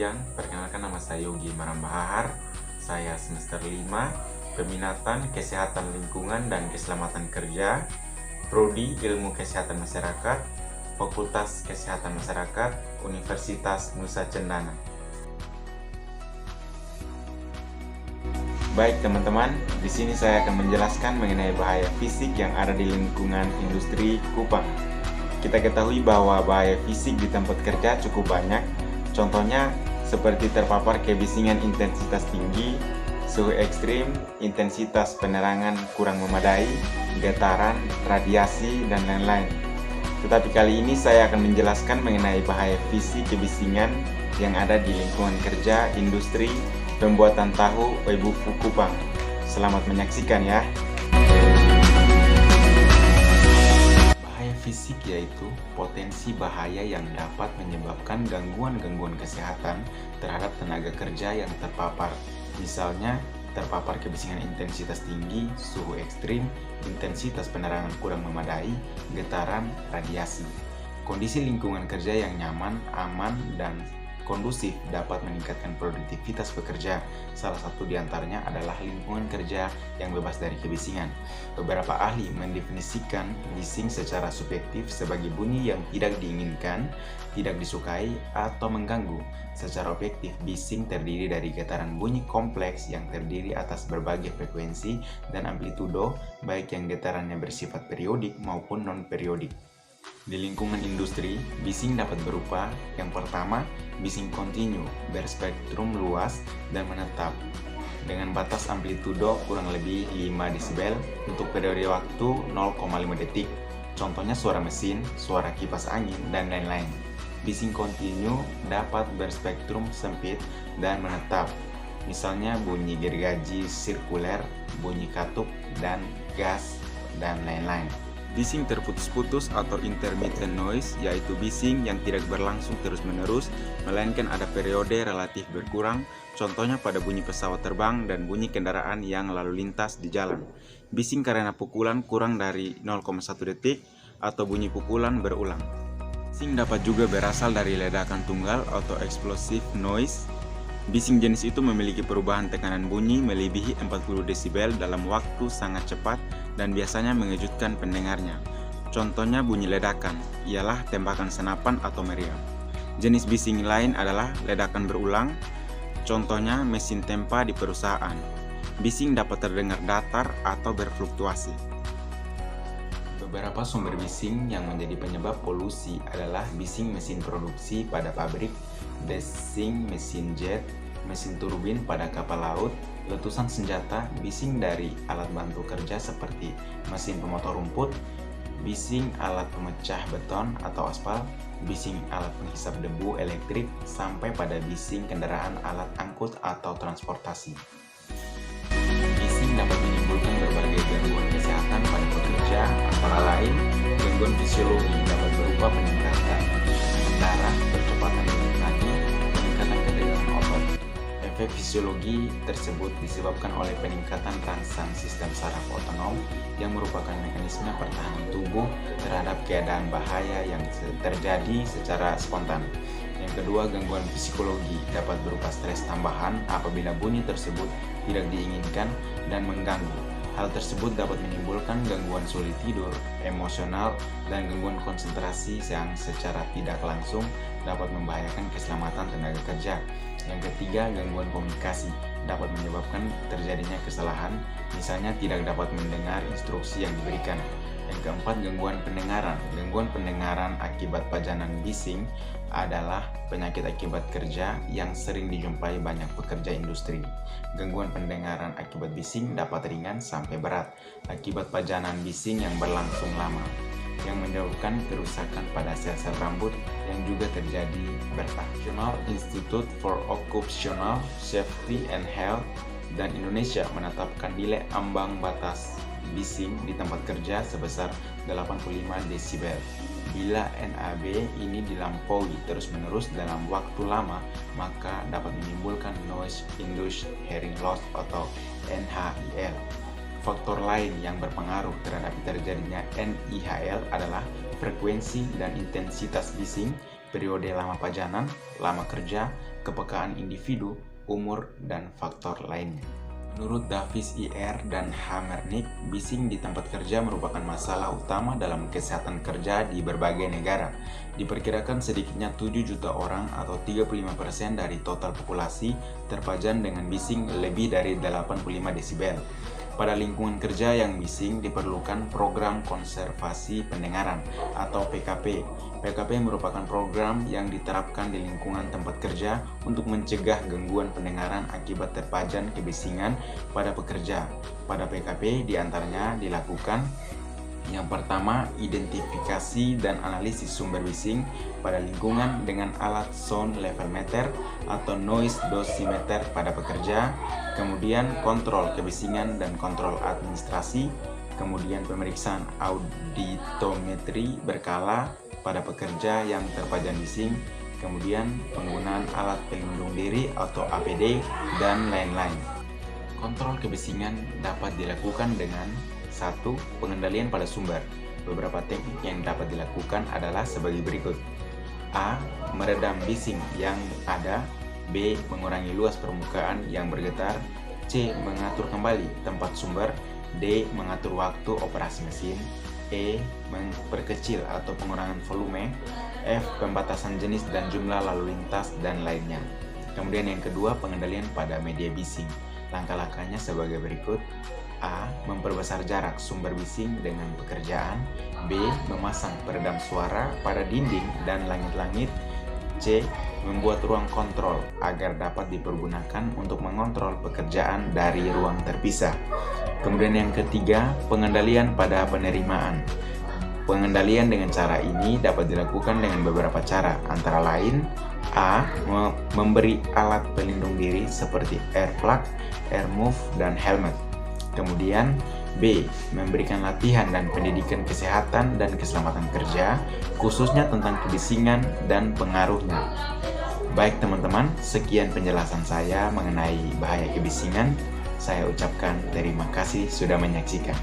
sekalian, perkenalkan nama saya Yogi Marambahar. Saya semester 5, Peminatan Kesehatan Lingkungan dan Keselamatan Kerja, Prodi Ilmu Kesehatan Masyarakat, Fakultas Kesehatan Masyarakat, Universitas Nusa Cendana. Baik teman-teman, di sini saya akan menjelaskan mengenai bahaya fisik yang ada di lingkungan industri Kupang. Kita ketahui bahwa bahaya fisik di tempat kerja cukup banyak. Contohnya seperti terpapar kebisingan intensitas tinggi, suhu ekstrim, intensitas penerangan kurang memadai, getaran, radiasi, dan lain-lain. Tetapi kali ini saya akan menjelaskan mengenai bahaya fisik kebisingan yang ada di lingkungan kerja industri pembuatan tahu Oebufu Kupang. Selamat menyaksikan ya. Fisik yaitu potensi bahaya yang dapat menyebabkan gangguan-gangguan kesehatan terhadap tenaga kerja yang terpapar. Misalnya, terpapar kebisingan intensitas tinggi, suhu ekstrim, intensitas penerangan kurang memadai, getaran, radiasi. Kondisi lingkungan kerja yang nyaman, aman, dan kondusif dapat meningkatkan produktivitas pekerja. Salah satu diantaranya adalah lingkungan kerja yang bebas dari kebisingan. Beberapa ahli mendefinisikan bising secara subjektif sebagai bunyi yang tidak diinginkan, tidak disukai, atau mengganggu. Secara objektif, bising terdiri dari getaran bunyi kompleks yang terdiri atas berbagai frekuensi dan amplitudo, baik yang getarannya bersifat periodik maupun non-periodik. Di lingkungan industri, bising dapat berupa yang pertama, bising kontinu, berspektrum luas dan menetap dengan batas amplitudo kurang lebih 5 desibel untuk periode waktu 0,5 detik. Contohnya suara mesin, suara kipas angin, dan lain-lain. Bising kontinu dapat berspektrum sempit dan menetap, misalnya bunyi gergaji sirkuler, bunyi katup, dan gas, dan lain-lain. Bising terputus-putus atau intermittent noise, yaitu bising yang tidak berlangsung terus-menerus, melainkan ada periode relatif berkurang, contohnya pada bunyi pesawat terbang dan bunyi kendaraan yang lalu lintas di jalan. Bising karena pukulan kurang dari 0,1 detik atau bunyi pukulan berulang. Bising dapat juga berasal dari ledakan tunggal atau explosive noise. Bising jenis itu memiliki perubahan tekanan bunyi melebihi 40 desibel dalam waktu sangat cepat dan biasanya mengejutkan pendengarnya. Contohnya bunyi ledakan, ialah tembakan senapan atau meriam. Jenis bising lain adalah ledakan berulang, contohnya mesin tempa di perusahaan. Bising dapat terdengar datar atau berfluktuasi. Beberapa sumber bising yang menjadi penyebab polusi adalah bising mesin produksi pada pabrik, bising mesin jet, mesin turbin pada kapal laut, letusan senjata, bising dari alat bantu kerja seperti mesin pemotong rumput, bising alat pemecah beton atau aspal, bising alat penghisap debu elektrik, sampai pada bising kendaraan alat angkut atau transportasi. Bising dapat menimbulkan berbagai gangguan kesehatan pada pekerja, antara lain gangguan fisiologi dapat berupa peningkatan darah, percepatan denyut nadi, peningkatan ketegangan otot. Efek fisiologi tersebut disebabkan oleh peningkatan rangsang sistem saraf otonom yang merupakan mekanisme pertahanan tubuh terhadap keadaan bahaya yang terjadi secara spontan. Yang kedua, gangguan psikologi dapat berupa stres tambahan apabila bunyi tersebut tidak diinginkan dan mengganggu. Hal tersebut dapat menimbulkan gangguan sulit tidur, emosional, dan gangguan konsentrasi yang secara tidak langsung dapat membahayakan keselamatan tenaga kerja. Yang ketiga, gangguan komunikasi dapat menyebabkan terjadinya kesalahan, misalnya tidak dapat mendengar instruksi yang diberikan. Yang keempat, gangguan pendengaran. Gangguan pendengaran akibat pajanan bising adalah penyakit akibat kerja yang sering dijumpai banyak pekerja industri. Gangguan pendengaran akibat bising dapat ringan sampai berat akibat pajanan bising yang berlangsung lama, yang menyebabkan kerusakan pada sel-sel rambut yang juga terjadi bertahun. National Institute for Occupational Safety and Health dan Indonesia menetapkan nilai ambang batas bising di tempat kerja sebesar 85 desibel. Bila NAB ini dilampaui terus-menerus dalam waktu lama, maka dapat menimbulkan Noise Induced Hearing Loss atau NHIL. Faktor lain yang berpengaruh terhadap terjadinya NIHL adalah frekuensi dan intensitas bising, periode lama pajanan, lama kerja, kepekaan individu, umur, dan faktor lainnya. Menurut Davis IR dan Hammernick, bising di tempat kerja merupakan masalah utama dalam kesehatan kerja di berbagai negara. Diperkirakan sedikitnya 7 juta orang atau 35% dari total populasi terpajan dengan bising lebih dari 85 desibel. Pada lingkungan kerja yang bising diperlukan program konservasi pendengaran atau PKP. PKP merupakan program yang diterapkan di lingkungan tempat kerja untuk mencegah gangguan pendengaran akibat terpajan kebisingan pada pekerja. Pada PKP diantaranya dilakukan: yang pertama, identifikasi dan analisis sumber bising pada lingkungan dengan alat sound level meter atau noise dosimeter pada pekerja, kemudian kontrol kebisingan dan kontrol administrasi, kemudian pemeriksaan auditometri berkala pada pekerja yang terpajan bising, kemudian penggunaan alat pelindung diri atau APD, dan lain-lain. Kontrol kebisingan dapat dilakukan dengan: 1. Pengendalian pada sumber. Beberapa teknik yang dapat dilakukan adalah sebagai berikut. A. Meredam bising yang ada. B. Mengurangi luas permukaan yang bergetar. C. Mengatur kembali tempat sumber. D. Mengatur waktu operasi mesin. E. Memperkecil atau pengurangan volume. F. Pembatasan jenis dan jumlah lalu lintas, dan lainnya. Kemudian yang kedua, pengendalian pada media bising. Langkah-langkahnya sebagai berikut. A. Memperbesar jarak sumber bising dengan pekerjaan. B. Memasang peredam suara pada dinding dan langit-langit. C. Membuat ruang kontrol agar dapat dipergunakan untuk mengontrol pekerjaan dari ruang terpisah. Kemudian yang ketiga, pengendalian pada penerimaan. Pengendalian dengan cara ini dapat dilakukan dengan beberapa cara, antara lain: A. Memberi alat pelindung diri seperti air plug, air move, dan helmet. Kemudian B. Memberikan latihan dan pendidikan kesehatan dan keselamatan kerja, khususnya tentang kebisingan dan pengaruhnya. Baik teman-teman, sekian penjelasan saya mengenai bahaya kebisingan. Saya ucapkan terima kasih sudah menyaksikan.